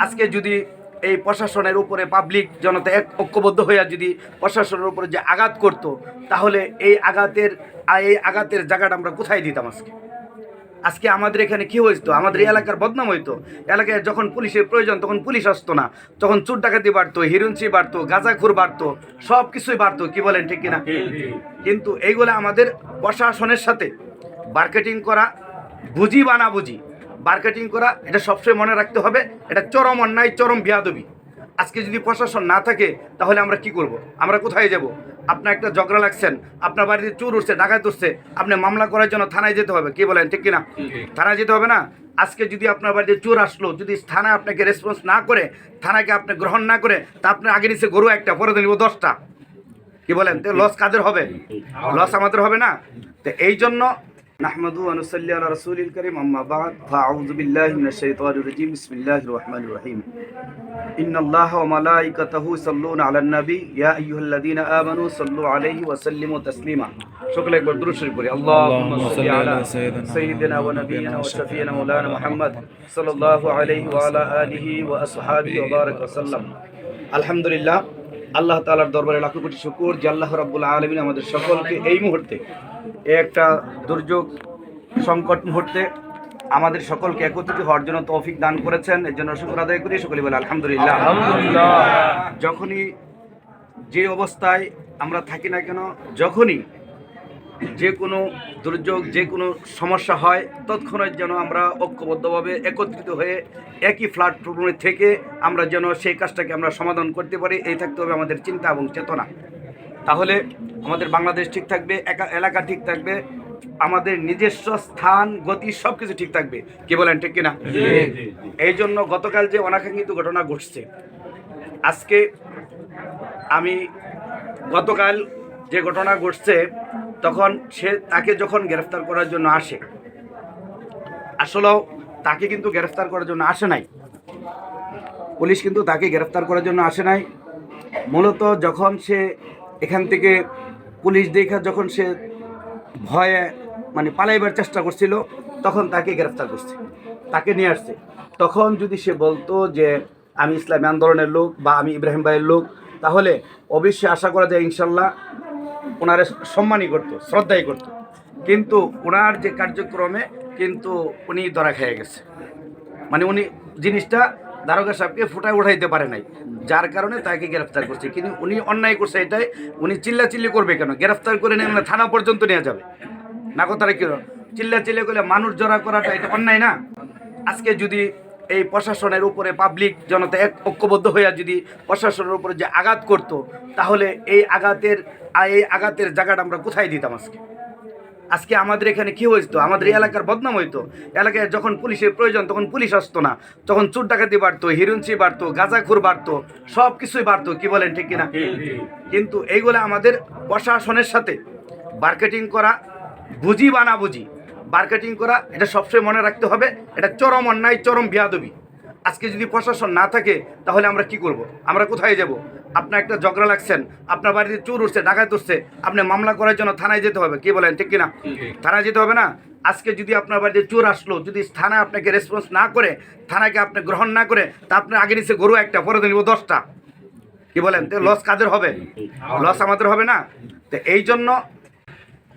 আজকে যদি এই প্রশাসনের উপরে পাবলিক জনতা এক ঐক্যবদ্ধ হইয়া যদি প্রশাসনের উপরে যে আঘাত করত, তাহলে এই আঘাতের জায়গাটা আমরা কোথায় দিতাম? আজকে আমাদের এখানে কি হইতো? আমাদের এই এলাকার বদনাম হইতো। এলাকায় যখন পুলিশের প্রয়োজন তখন পুলিশ আসতো না, তখন চোর ডাকাতি বাড়তো, হিরোইনচি বাড়তো, গাঁজাখুর বাড়তো, সব কিছুই বাড়তো। কি বলেন, ঠিক কিনা? কিন্তু এইগুলো আমাদের প্রশাসনের সাথে মার্কেটিং করা, বুঝি বা না বুঝি মার্কেটিং করা, এটা সবসময় মনে রাখতে হবে। এটা চরম অন্যায়, চরম বেয়াদবি। আজকে যদি প্রশাসন না থাকে তাহলে আমরা কি করব? আমরা কোথায় যাব? আপনার একটা ঝগড়া লাগছেন, আপনার বাড়িতে চোর উঠছে, ডাকাত উঠছে, আপনি মামলা করার জন্য থানায় যেতে হবে। কি বলেন, ঠিক কিনা? থানায় যেতে হবে না? আজকে যদি আপনার বাড়িতে চোর আসলো, যদি থানা আপনাকে রেসপন্স না করে, থানাকে আপনি গ্রহণ না করে, তা আপনার আগে নিচে গরু একটা, পরে নিব 10টা। কি বলেন? তো লস কাদের হবে? লস আমাদের হবে না? তো এই জন্য নাহমাদু ওয়া নুসাল্লি আলা রাসূলিল কারীম, আম্মা বা'দ, ফাআউযু বিল্লাহি মিনাশ শাইতানির রাজীম, বিসমিল্লাহির রহমানির রহিম। ইন্নাল্লাহা ওয়া মালাইকাতাহু ইউসাল্লুনা আলান নবী, ইয়া আইয়ুহাল্লাযীনা আমানু সাল্লু আলাইহি ওয়া সাল্লিমু তাসলিমা। সকলে একবার দুরূদ শরীফ পড়ি। আল্লাহুম্মা সাল্লি আলা সাইয়্যিদিনা ওয়া নাবিয়িনা ওয়া শাফিয়িনা মাওলানা মুহাম্মদ সাল্লাল্লাহু আলাইহি ওয়া আলা আলিহি ওয়া আসহাবিহি ওয়া বারাক ওয়া সাল্লাম। আলহামদুলিল্লাহ, আল্লাহ তাআলার দরবারে লাখো কোটি শুকর যে আল্লাহ রাব্বুল আলামিন আমাদের সকলকে এই মুহূর্তে, একটা দুর্যোগ সংকট মুহূর্তে আমাদের সকলকে একত্রিত হওয়ার জন্য তৌফিক দান করেছেন। এর জন্য শুকর আদায় করি। সকলে বলে আলহামদুলিল্লাহ। যখনই যে অবস্থায় আমরা থাকি না কেন, যখনই যে কোনো দুর্যোগ, যে কোনো সমস্যা হয়, তৎক্ষণাৎ যেন আমরা ঐক্যবদ্ধভাবে একত্রিত হয়ে একই প্ল্যাটফর্মে থেকে আমরা যেন সেই কাজটাকে আমরা সমাধান করতে পারি। এই থাকতে হবে আমাদের চিন্তা এবং চেতনা। তাহলে আমাদের বাংলাদেশ ঠিক থাকবে, এলাকা ঠিক থাকবে, আমাদের নিজস্ব স্থান, গতি সব কিছু ঠিক থাকবে। কি বলেন, ঠিক কিনা? এই জন্য গতকাল যে অনাকাঙ্ক্ষিত ঘটনা ঘটছে, আজকে আমি গতকাল যে ঘটনা ঘটছে, তখন তাকে যখন গ্রেফতার করার জন্য আসে, আসলেও তাকে কিন্তু গ্রেফতার করার জন্য আসে নাই, পুলিশ কিন্তু তাকে গ্রেফতার করার জন্য আসে নাই। মূলত যখন সে এখান থেকে পুলিশ দেখা, যখন সে ভয়ে পালাইবার চেষ্টা করছিল, তখন তাকে গ্রেফতার করছে, তাকে নিয়ে আসছে। তখন যদি সে বলতো যে আমি ইসলামী আন্দোলনের লোক বা আমি ইব্রাহিম ভাইয়ের লোক, তাহলে অবশ্যই আশা করা যায় ইনশাল্লাহ ওনারে সম্মানই করতো, শ্রদ্ধাই করতো। কিন্তু ওনার যে কার্যক্রমে কিন্তু উনি ধরা খেয়ে গেছে। উনি জিনিসটা দারোগা সাহেবকে ফুটায় উঠাইতে পারে নাই, যার কারণে তাকে গ্রেফতার করছে। কিন্তু উনি অন্যায় করছে এটাই, উনি চিল্লাচিল্লি করবে কেন? গ্রেফতার করে নিয়ে আমরা থানা পর্যন্ত নিয়ে যাবে না? কথাটা কি? চিল্লাচিল্লি করলে মানুষ জড়া করাটা এটা অন্যায় না? আজকে যদি এই প্রশাসনের উপরে পাবলিক জনতা এক ঐক্যবদ্ধ হইয়া যদি প্রশাসনের উপরে যে আঘাত করত, তাহলে এই আঘাতের জায়গাটা আমরা কোথায় দিতাম? আজকে আমাদের এখানে কি হইতো? আমাদের এই এলাকার বদনাম হইতো। এলাকায় যখন পুলিশের প্রয়োজন তখন পুলিশ আসতো না, তখন চোর ডাকাতি বাড়তো, হিরোইনচি বাড়তো, গাঁজাখুর বাড়তো, সব কিছুই বাড়তো। কি বলেন, ঠিক কিনা? কিন্তু এইগুলো আমাদের প্রশাসনের সাথে মার্কেটিং করা, বুঝি বা না বুঝি মার্কেটিং করা, এটা সবসময় মনে রাখতে হবে। এটা চরম অন্যায়, চরম বেয়াদবি। আজকে যদি প্রশাসন না থাকে তাহলে আমরা কি করব? আমরা কোথায় যাব? আপনার একটা ঝগড়া লাগছেন, আপনার বাড়িতে চোর উঠছে, ডাকাত উঠছে, আপনি মামলা করার জন্য থানায় যেতে হবে। কি বলেন, ঠিক কিনা? থানায় যেতে হবে না? আজকে যদি আপনার বাড়িতে চোর আসলো, যদি থানা আপনাকে রেসপন্স না করে, থানাকে আপনি গ্রহণ না করে, তা আপনার আগে নিচে গরু একটা, পরে নিব 10টা। কি বলেন? তো লস কাদের হবে? লস আমাদের হবে না? তো এই জন্য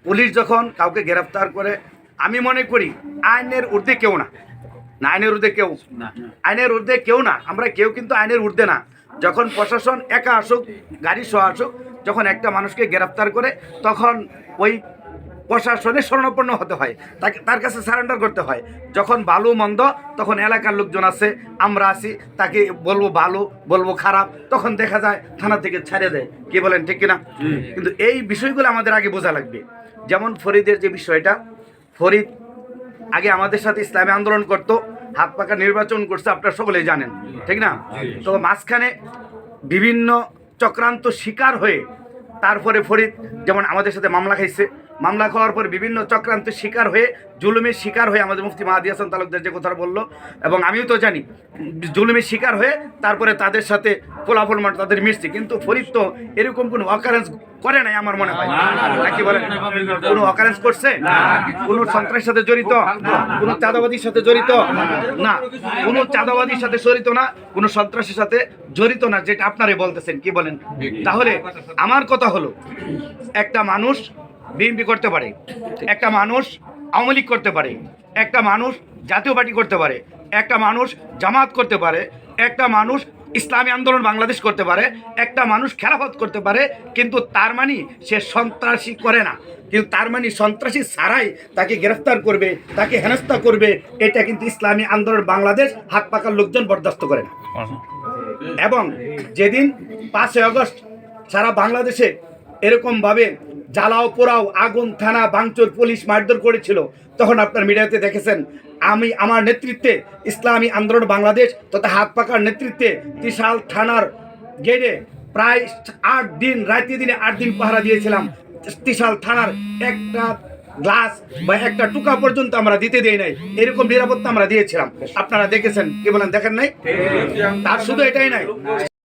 পুলিশ যখন কাউকে গ্রেফতার করে, আমি মনে করি আইনের ঊর্ধ্বে কেউ না। আইনের ঊর্ধ্বে কেউ না, আইনের ঊর্ধ্বে কেউ না, আমরা কেউ কিন্তু আইনের ঊর্ধ্বে না। যখন প্রশাসন একা আসুক, গাড়ি সহ আসুক, যখন একটা মানুষকে গ্রেফতার করে, তখন ওই প্রশাসনের শরণাপন্ন হতে হয়, তার কাছে সারেন্ডার করতে হয়। যখন ভালো মন্দ, তখন এলাকার লোকজন আছে, আমরা আছি, তাকে বলবো ভালো, বলবো খারাপ, তখন দেখা যায় থানা থেকে ছেড়ে দেয়। কি বলেন, ঠিক কিনা? কিন্তু এই বিষয়গুলো আমাদের আগে বোঝা লাগবে। যেমন ফরিদের যে বিষয়টা, ফরিদ আগে আমাদের সাথে ইসলামী আন্দোলন করতো, হাত পাকা নির্বাচন করছে, আপনারা সকলেই জানেন, ঠিক না? তো মাঝখানে বিভিন্ন চক্রান্ত শিকার হয়ে তারপরে ফরিদ যেমন আমাদের সাথে মামলা খাইছে, মামলা খাওয়ার পর বিভিন্ন চক্রান্তের শিকার হয়ে, জুলুমের শিকার হয়ে আমাদের মুফতি মাহাদী হাসান তালুকদার যে কথা বললো, এবং আমিও তো জানি জুলুমের শিকার হয়ে তারপরে তাদের সাথে ফলাফল তাদের মিশছে। কিন্তু ফরিদ তো এরকম কোনো অকারেন্স করে নাই আমার মনে হয়, নাকি বলেন? কোনো অকারেন্স করছে? কোনো সন্ত্রাসের সাথে জড়িত? কোনো চাঁদাবাদীর সাথে জড়িত না? কোনো চাঁদাবাদীর সাথে জড়িত না, কোনো সন্ত্রাসের সাথে জড়িত না, যেটা আপনারাই বলতেছেন। কি বলেন? তাহলে আমার কথা হলো, একটা মানুষ বিএনপি করতে পারে, একটা মানুষ আওয়ামী লীগ করতে পারে, একটা মানুষ জাতীয় পার্টি করতে পারে, একটা মানুষ জামাত করতে পারে, একটা মানুষ ইসলামী আন্দোলন বাংলাদেশ করতে পারে, একটা মানুষ খেলাফত করতে পারে, কিন্তু তার মানে সে সন্ত্রাসী করে না। কিন্তু তার মানে সন্ত্রাসী ছাড়াই তাকে গ্রেফতার করবে, তাকে হেনস্থা করবে, এটা কিন্তু ইসলামী আন্দোলন বাংলাদেশ হাত পাকার লোকজন বরদাস্ত করে না। এবং যেদিন 5 আগস্ট সারা বাংলাদেশে এরকমভাবে জ্বালাও পোড়াও, আগুন, থানা ভাঙচুর, পুলিশ মারধর করেছিল, তখন আপনার মিডিয়াতে দেখেছেন আমি আমার নেতৃত্বে ইসলামী আন্দোলন বাংলাদেশ তথা হাত পাকার নেতৃত্বে ত্রিশাল থানার গেটে প্রায় 8 দিন, রাতে দিনে 8 দিন পাহারা দিয়েছিলাম। ত্রিশাল থানার একটা গ্লাস বা একটা টুকা পর্যন্ত আমরা দিতে দেই নাই, এরকম নিরাপত্তা আমরা দিয়েছিলাম। আপনারা দেখেছেন, কি বলেন? দেখেন নাই? তার শুধু এটাই নাই,